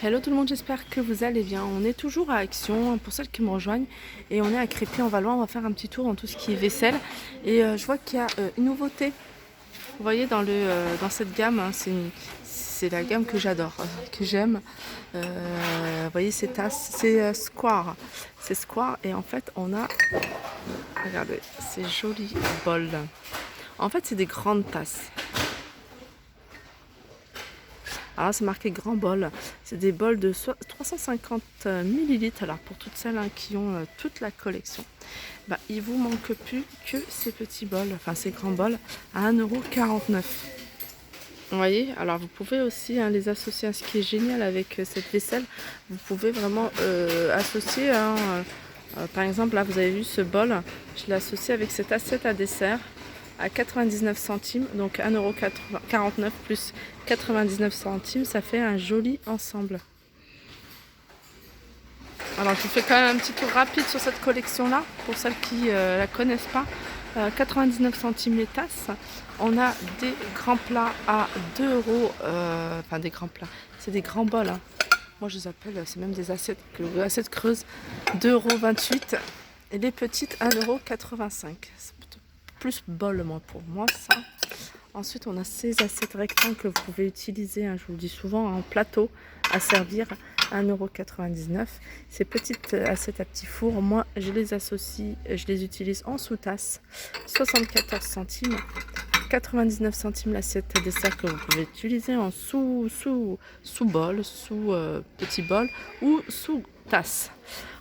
Hello tout le monde, j'espère que vous allez bien. On est toujours à Action, pour celles qui me rejoignent, et on est à Crépy-en-Valois. On va faire un petit tour dans tout ce qui est vaisselle. Et je vois qu'il y a une nouveauté. Vous voyez dans cette gamme, hein, c'est la gamme que j'adore, que j'aime. Vous voyez ces tasses, c'est Square. C'est Square et en fait on a, regardez, ces jolis bols. En fait c'est des grandes tasses. Alors c'est marqué grand bol. C'est des bols de 350 millilitres. Alors pour toutes celles qui ont toute la collection, il vous manque plus que ces petits bols, enfin ces grands bols à 1,49 €. Vous voyez, alors vous pouvez aussi les associer. Ce qui est génial avec cette vaisselle, vous pouvez vraiment associer. Par exemple, là vous avez vu ce bol, je l'ai associé avec cette assiette à dessert à 99 centimes, donc 1,49 € plus 99 centimes, ça fait un joli ensemble. Alors je vous fais quand même un petit tour rapide sur cette collection là, pour celles qui ne la connaissent pas. 99 centimes les tasses. On a des grands plats à 2 €, enfin des grands plats, c'est des grands bols. Moi je les appelle, c'est même des assiettes creuses, 2,28 €. Et les petites 1,85 €. C'est plus bol pour moi ça. Ensuite on a ces assiettes rectangles que vous pouvez utiliser, je vous le dis souvent, en plateau à servir, 1,99 €. Ces petites assiettes à petit four, moi je les associe, je les utilise en sous-tasse, 74 centimes. 99 centimes l'assiette à dessert que vous pouvez utiliser en sous-bol, petit bol ou sous-tasse.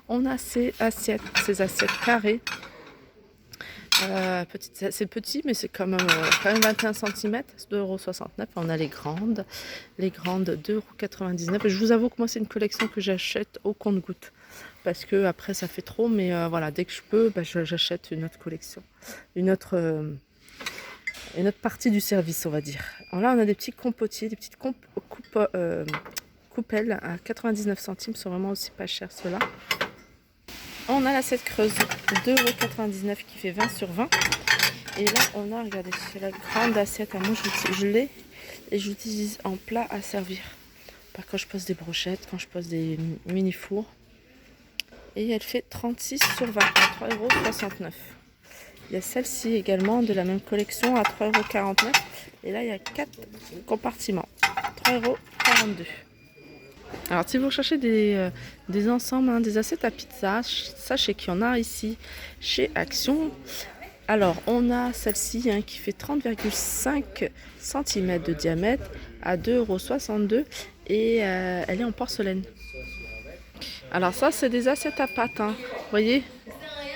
On a ces assiettes carrées. C'est petit, mais c'est quand même 21 cm, 2,69 €. On a les grandes 2,99 €. Je vous avoue que moi c'est une collection que j'achète au compte-gouttes, parce que après ça fait trop, mais voilà, dès que je peux, j'achète une autre collection, une autre partie du service, on va dire. Alors là on a des petits compotiers, des petites coupelles à 99 centimes, sont vraiment aussi pas chers ceux-là. On a l'assiette creuse, 2,99 € qui fait 20 sur 20. Et là, on a, regardez, c'est la grande assiette. Moi, je l'ai et j'utilise en plat à servir. Quand je pose des brochettes, quand je pose des mini-fours. Et elle fait 36 sur 20, à 3,69 €. Il y a celle-ci également de la même collection à 3,49 €. Et là, il y a 4 compartiments, 3,42 €. Alors si vous cherchez des ensembles, des assiettes à pizza, sachez qu'il y en a ici chez Action. Alors on a celle-ci qui fait 30,5 cm de diamètre à 2,62 € et elle est en porcelaine. Alors ça c'est des assiettes à pâte, vous voyez,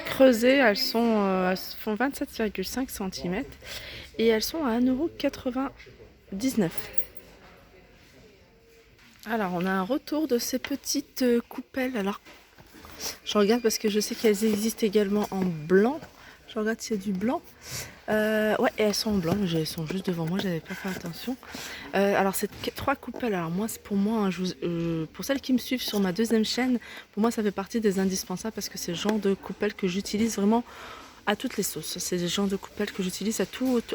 creusées, elles font 27,5 cm et elles sont à 1,99 €. Alors on a un retour de ces petites coupelles. Alors je regarde parce que je sais qu'elles existent également en blanc. Je regarde s'il y a du blanc. Ouais, et elles sont en blanc, elles sont juste devant moi, j'avais pas fait attention. Alors c'est 3 coupelles. Alors moi, c'est pour moi, pour celles qui me suivent sur ma deuxième chaîne, pour moi ça fait partie des indispensables, parce que c'est le genre de coupelles que j'utilise vraiment à toutes les sauces. C'est le genre de coupelles que j'utilise à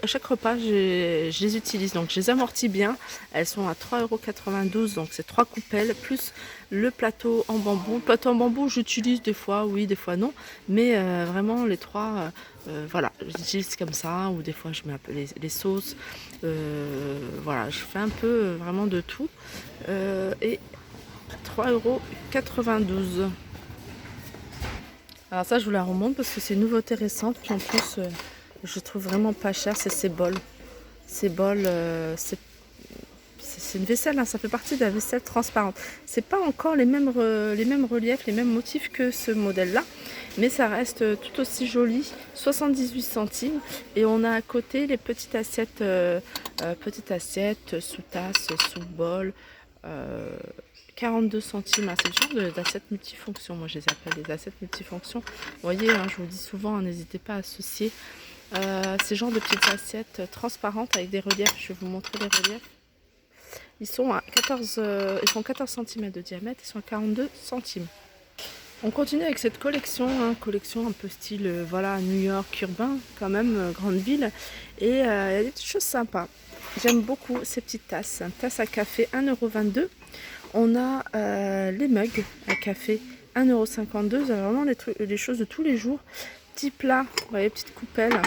chaque repas, je les utilise. Donc je les amortis bien. Elles sont à 3,92 €. Donc c'est 3 coupelles plus le plateau en bambou. Le plateau en bambou, j'utilise des fois, oui, des fois non. Mais vraiment les 3, voilà, j'utilise comme ça. Ou des fois je mets un peu les sauces. Voilà, je fais un peu vraiment de tout. Et 3,92 €. Alors ça, je vous la remonte parce que c'est une nouveauté récente. Puis en plus, je trouve vraiment pas cher. C'est ces bols. Ces bols, c'est une vaisselle. Ça fait partie de la vaisselle transparente. C'est pas encore les mêmes reliefs, les mêmes motifs que ce modèle-là. Mais ça reste tout aussi joli. 78 centimes. Et on a à côté les petites assiettes sous tasse, sous bol. 42 centimes, c'est le genre d'assiettes multifonctions, moi je les appelle des assiettes multifonctions. Vous voyez, je vous le dis souvent, n'hésitez pas à associer ces genres de petites assiettes transparentes avec des reliefs. Je vais vous montrer les reliefs. Ils font 14 cm de diamètre, ils sont à 42 centimes. On continue avec cette collection, collection un peu style voilà, New York urbain, quand même, grande ville. Et il y a des petites choses sympas. J'aime beaucoup ces petites tasses. Tasse à café, 1,22 €. On a les mugs à café 1,52 €. Vraiment les choses de tous les jours. Petits plats, vous voyez, petite coupelle.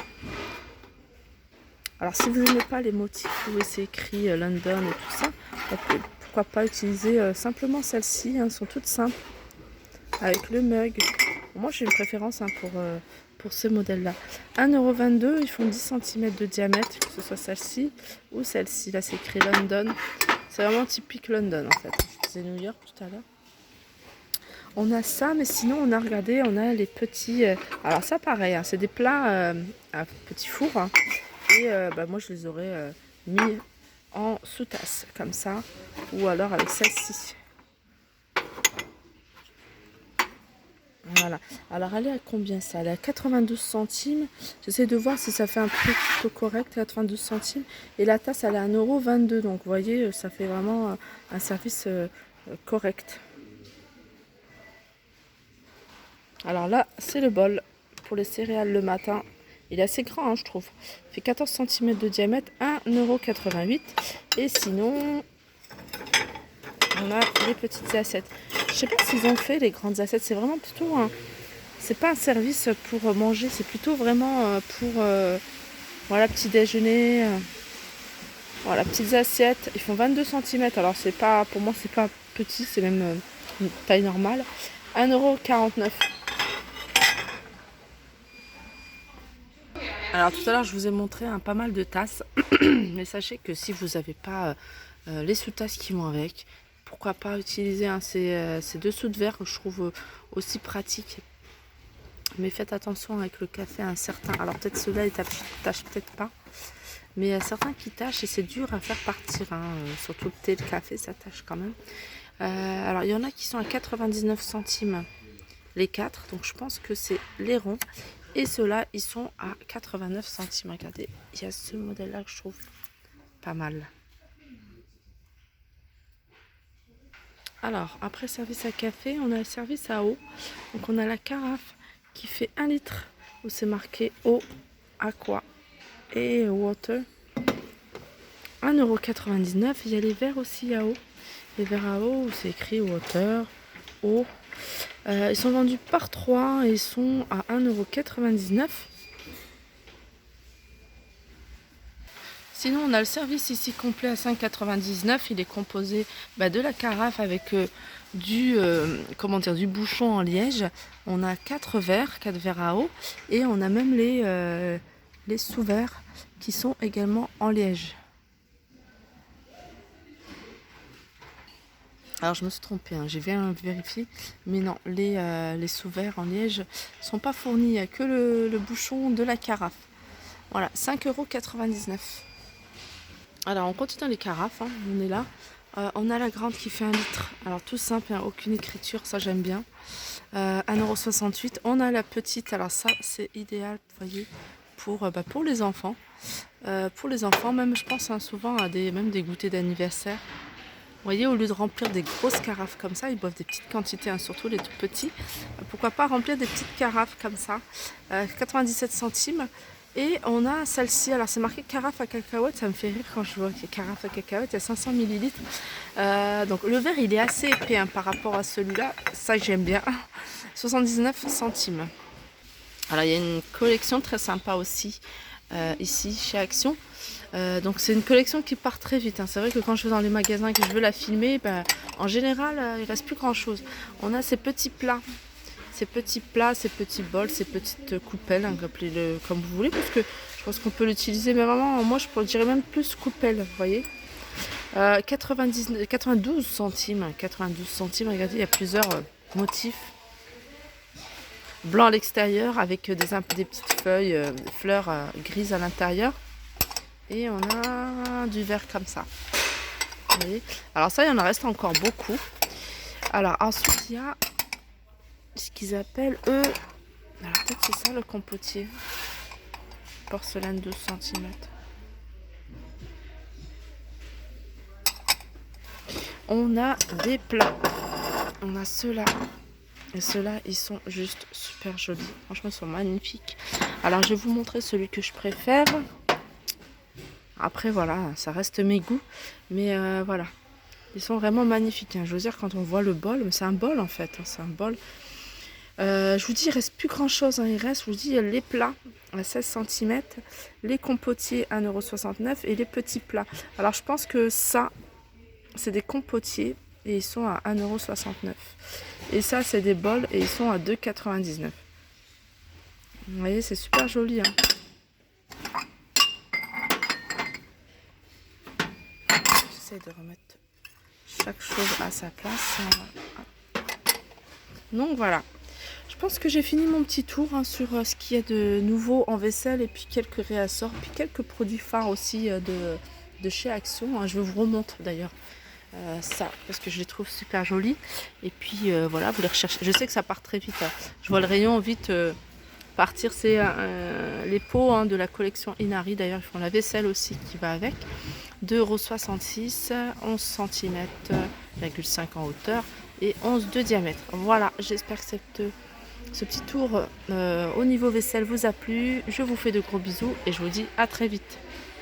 Alors si vous n'aimez pas les motifs où c'est écrit London et tout ça, pourquoi pas utiliser simplement celles-ci, elles sont toutes simples. Avec le mug. Moi j'ai une préférence pour ce modèle-là. 1,22 €, ils font 10 cm de diamètre, que ce soit celle-ci ou celle-ci. Là c'est écrit London. C'est vraiment typique London en fait. Je disais New York tout à l'heure. On a ça, mais sinon on a regardé, on a les petits... alors ça pareil, hein, c'est des plats à petits fours. Hein, et moi je les aurais mis en sous-tasse, comme ça. Ou alors avec celle-ci. Voilà. Alors elle est à combien ça? Elle est à 92 centimes. J'essaie de voir si ça fait un prix plutôt correct, 92 centimes. Et la tasse elle est à 1,22 €. Donc vous voyez, ça fait vraiment un service correct. Alors là, c'est le bol pour les céréales le matin. Il est assez grand, hein, je trouve. Il fait 14 cm de diamètre, 1,88 €. Et sinon, on a les petites assiettes. Je sais pas s'ils ont fait les grandes assiettes. C'est vraiment plutôt c'est pas un service pour manger. C'est plutôt vraiment pour voilà, petit déjeuner. Voilà, petites assiettes. Ils font 22 cm. Alors c'est pas, pour moi c'est pas petit. C'est même une taille normale. 1,49 €. Alors tout à l'heure je vous ai montré pas mal de tasses. Mais sachez que si vous n'avez pas les sous-tasses qui vont avec, pourquoi pas utiliser ces dessous de verre que je trouve aussi pratiques. Mais faites attention avec le café à un certain... Alors peut-être ceux-là ils tâchent peut-être pas. Mais il y a certains qui tâchent et c'est dur à faire partir. Hein. Surtout le thé, le café, ça tâche quand même. Alors il y en a qui sont à 99 centimes les 4. Donc je pense que c'est les ronds. Et ceux-là, ils sont à 89 centimes. Regardez, il y a ce modèle-là que je trouve pas mal. Alors, après service à café, on a le service à eau. Donc on a la carafe qui fait 1 litre, où c'est marqué eau, aqua et water. 1,99 €. Il y a les verres aussi à eau. Les verres à eau où c'est écrit water, eau. Ils sont vendus par 3 et ils sont à 1,99 €. Sinon, on a le service ici complet à 5,99 €. Il est composé de la carafe avec du bouchon en liège. On a 4 verres à eau et on a même les sous-verres qui sont également en liège. Alors je me suis trompée, hein, j'ai bien vérifié, mais non, les sous-verres en liège ne sont pas fournis, il n'y a que le bouchon de la carafe. Voilà, 5,99 €. Alors on continue les carafes, hein, on est là. On a la grande qui fait 1 litre, alors tout simple, hein, aucune écriture, ça j'aime bien. 1,68 €. On a la petite, alors ça c'est idéal, vous voyez, pour les enfants. Pour les enfants, même je pense souvent à même des goûters d'anniversaire. Vous voyez, au lieu de remplir des grosses carafes comme ça, ils boivent des petites quantités, hein, surtout les tout petits. Pourquoi pas remplir des petites carafes comme ça, 97 centimes. Et on a celle-ci, alors c'est marqué carafe à cacahuètes, ça me fait rire quand je vois qu'il y a carafe à cacahuètes, il y a 500 ml. Donc le verre il est assez épais hein, par rapport à celui-là, ça j'aime bien. 79 centimes. Alors il y a une collection très sympa aussi ici chez Action. Donc c'est une collection qui part très vite. Hein. C'est vrai que quand je vais dans les magasins et que je veux la filmer, en général il reste plus grand chose. On a ces petits plats, ces petits bols, ces petites coupelles, hein, appelez-le comme vous voulez, parce que je pense qu'on peut l'utiliser, mais vraiment, moi je dirais même plus coupelle, vous voyez. 92 centimes, 92 centimes, regardez, il y a plusieurs motifs. Blanc à l'extérieur avec des petites feuilles, des fleurs grises à l'intérieur. Et on a du vert comme ça. Vous voyez. Alors ça, il y en en reste encore beaucoup. Alors ensuite, il y a ce qu'ils appellent, eux... Alors peut-être c'est ça le compotier. Porcelaine 12 cm. On a des plats. On a ceux-là. Et ceux-là, ils sont juste super jolis. Franchement, ils sont magnifiques. Alors, je vais vous montrer celui que je préfère. Après, voilà, ça reste mes goûts. Mais voilà. Ils sont vraiment magnifiques, hein. Je veux dire, quand on voit le bol, c'est un bol en fait, hein, c'est un bol. Je vous dis, il reste plus grand chose, hein. Il reste, je vous dis, les plats à 16 cm, les compotiers 1,69 € et les petits plats. Alors je pense que ça, c'est des compotiers et ils sont à 1,69 €. Et ça, c'est des bols et ils sont à 2,99 €. Vous voyez, c'est super joli, hein. J'essaie de remettre chaque chose à sa place. Donc voilà. Je pense que j'ai fini mon petit tour, hein, sur ce qu'il y a de nouveau en vaisselle et puis quelques réassorts, puis quelques produits phares aussi de chez Action, hein. Je vous remontre d'ailleurs ça parce que je les trouve super jolis. Et puis voilà, vous les recherchez. Je sais que ça part très vite, hein. Je vois le rayon vite partir. C'est les pots, hein, de la collection Inari. D'ailleurs, ils font la vaisselle aussi qui va avec. 2,66 €, 11 cm,5 en hauteur et 11 de diamètre. Voilà, j'espère que ce petit tour au niveau vaisselle vous a plu. Je vous fais de gros bisous et je vous dis à très vite.